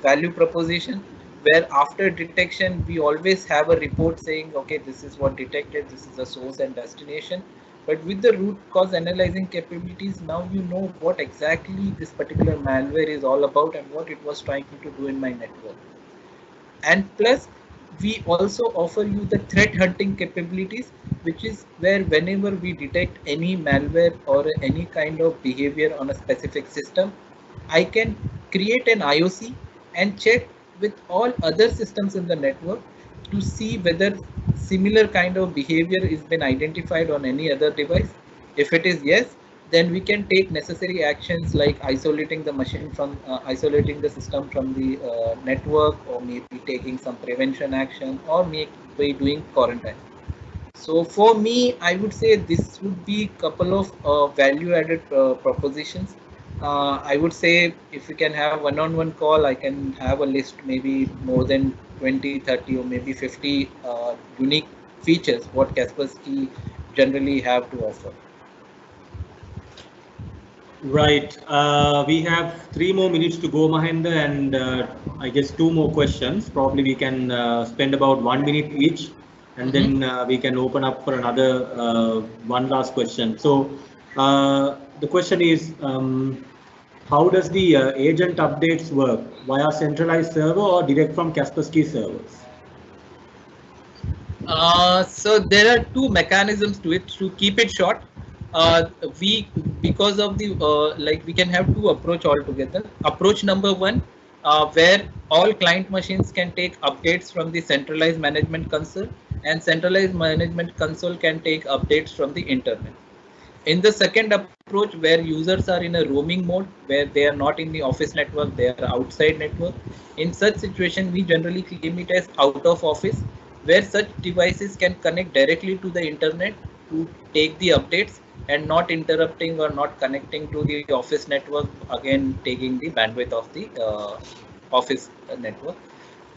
value proposition, where after detection we always have a report saying, okay, this is what detected, this is the source and destination. But with the root cause analyzing capabilities, now you know what exactly this particular malware is all about and what it was trying to do in my network. And plus, we also offer you the threat hunting capabilities, which is where whenever we detect any malware or any kind of behavior on a specific system, I can create an IOC and check with all other systems in the network to see whether similar kind of behavior has been identified on any other device. If it is yes, then we can take necessary actions like isolating the machine from isolating the system from the network, or maybe taking some prevention action, or maybe doing quarantine. So for me, I would say this would be couple of value added propositions. I would say if we can have one-on-one call, I can have a list maybe more than 20, 30, or maybe 50 unique features what Kaspersky generally have to offer. Right. We have 3 more minutes to go, Mahendra, and I guess 2 more questions. Probably we can spend about 1 minute each, and then we can open up for another one last question. So the question is, how does the agent updates work? Via centralized server or direct from Kaspersky servers? So there are two mechanisms to it. To keep it short, we because of the like we can have two approach altogether. Approach number one, where all client machines can take updates from the centralized management console, and centralized management console can take updates from the internet. In the second approach, where users are in a roaming mode, where they are not in the office network, they are outside network. In such situation, we generally claim it as out of office, where such devices can connect directly to the internet to take the updates and not interrupting or not connecting to the office network, again taking the bandwidth of the office network.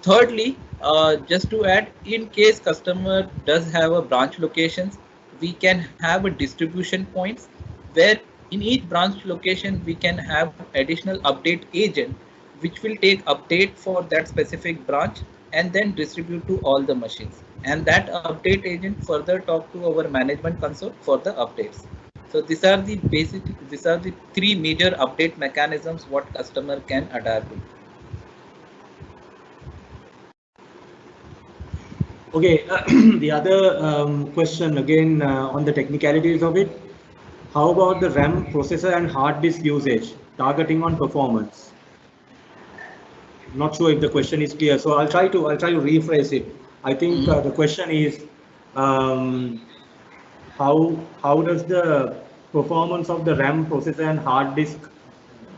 Thirdly, just to add, in case customer does have a branch locations, we can have a distribution points where in each branch location we can have additional update agent which will take update for that specific branch and then distribute to all the machines. And that update agent further talk to our management console for the updates. So these are the three major update mechanisms what customer can adapt to. Okay, the other question again on the technicalities of it. How about the RAM processor and hard disk usage, targeting on performance? Not sure if the question is clear, so I'll try to rephrase it. I think the question is how does the performance of the RAM processor and hard disk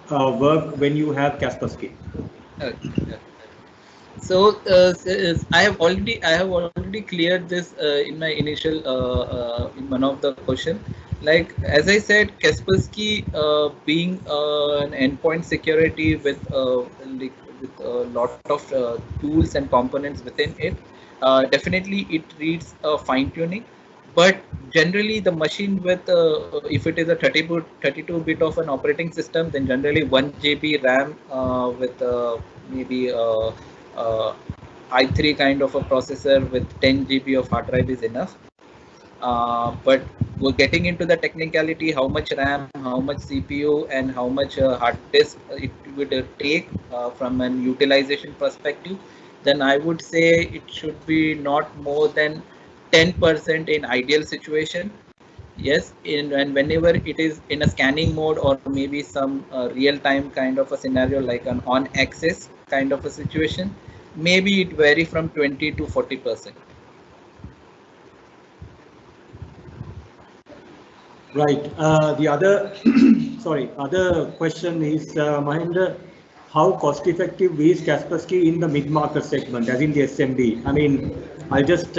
work when you have Kaspersky? Okay. So I have already cleared this in my initial in one of the question. Like as I said, Kaspersky being an endpoint security with a lot of tools and components within it, definitely it needs fine tuning. But generally, the machine with if it is a 32 bit of an operating system, then generally 1 GB RAM with maybe i3 kind of a processor with 10 GB of hard drive is enough. But we're getting into the technicality, how much RAM, how much CPU, and how much hard disk it would take from an utilization perspective. Then I would say it should be not more than 10% in ideal situation. Yes, and whenever it is in a scanning mode or maybe some real-time kind of a scenario like an on-access kind of a situation, maybe it vary from 20 to 40%. Right. The other, other question is, Mahendra, how cost effective is Kaspersky in the mid-market segment, as in the SMB? I mean, I'll just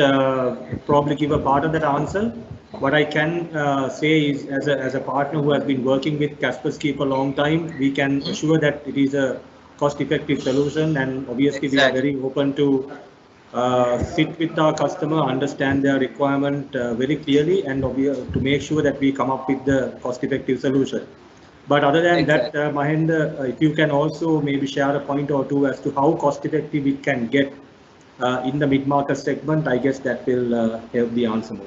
probably give a part of that answer. What I can say is, as a partner who has been working with Kaspersky for a long time, we can assure that it is a cost-effective solution, and obviously we are very open to sit with our customer, understand their requirement very clearly, and to make sure that we come up with the cost-effective solution. But other than that, Mahendra, if you can also maybe share a point or two as to how cost-effective it can get in the mid-market segment, I guess that will help the answer more.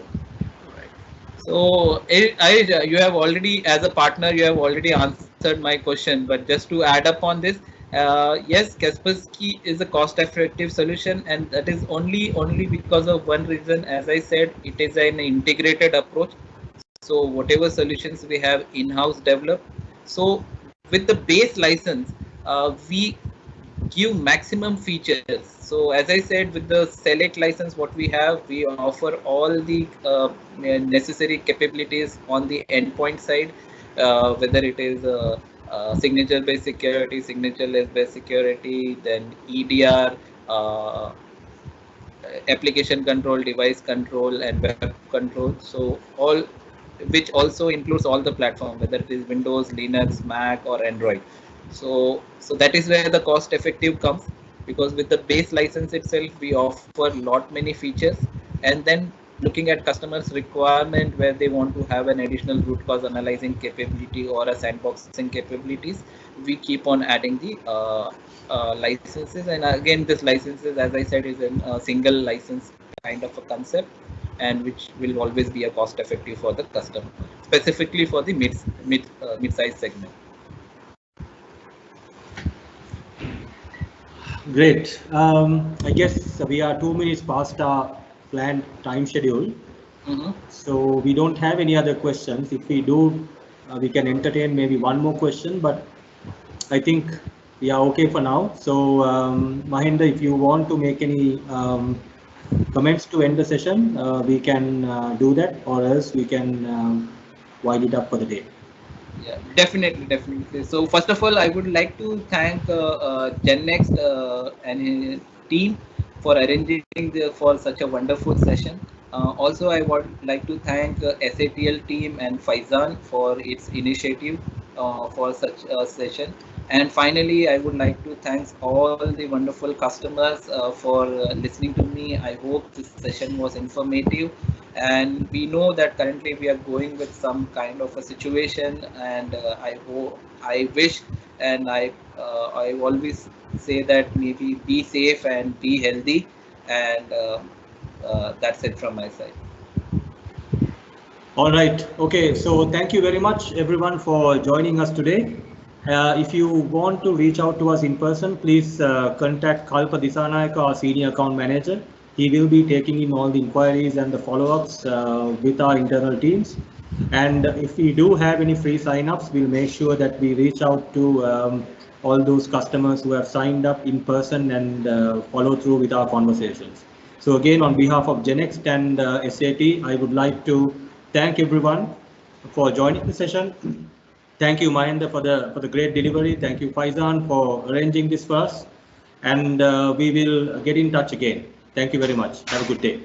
So, you have already, as a partner, you have already answered my question. But just to add up on this, yes, Kaspersky is a cost-effective solution, and that is only because of one reason. As I said, it is an integrated approach. So whatever solutions we have in-house developed. So with the base license, we give maximum features. So as I said, with the select license, what we have, we offer all the necessary capabilities on the endpoint side, whether it is signature-based security, signature-less-based security, then EDR, application control, device control, and web control. So all, which also includes all the platform, whether it is Windows, Linux, Mac, or Android. So that is where the cost effective comes, because with the base license itself, we offer many features, and then looking at customers' requirement where they want to have an additional root cause analyzing capability or a sandboxing capabilities, we keep on adding the licenses. And again, this licenses, as I said, is a single license kind of a concept, and which will always be a cost effective for the customer, specifically for the mid-size segment. Great. I guess we are 2 minutes past our planned time schedule. So we don't have any other questions. If we do, we can entertain maybe one more question, but I think we are okay for now. So Mahendra, if you want to make any comments to end the session, we can do that, or else we can wind it up for the day. Yeah, definitely. So first of all, I would like to thank GenNext and his team for arranging for such a wonderful session. Also, I would like to thank SATL team and Faizan for its initiative for such a session. And finally, I would like to thank all the wonderful customers for listening to me. I hope this session was informative. And we know that currently we are going with some kind of a situation, and I wish, and I always say that maybe be safe and be healthy, and that's it from my side. All right. Okay. So thank you very much, everyone, for joining us today. If you want to reach out to us in person, please contact Kalpa Disanayaka, our Senior Account Manager. He will be taking in all the inquiries and the follow-ups with our internal teams. And if we do have any free sign-ups, we'll make sure that we reach out to all those customers who have signed up in person and follow through with our conversations. So again, on behalf of GenNext and SAT, I would like to thank everyone for joining the session. Thank you, Mahendra, for the great delivery. Thank you, Faizan, for arranging this for us. And we will get in touch again. Thank you very much. Have a good day.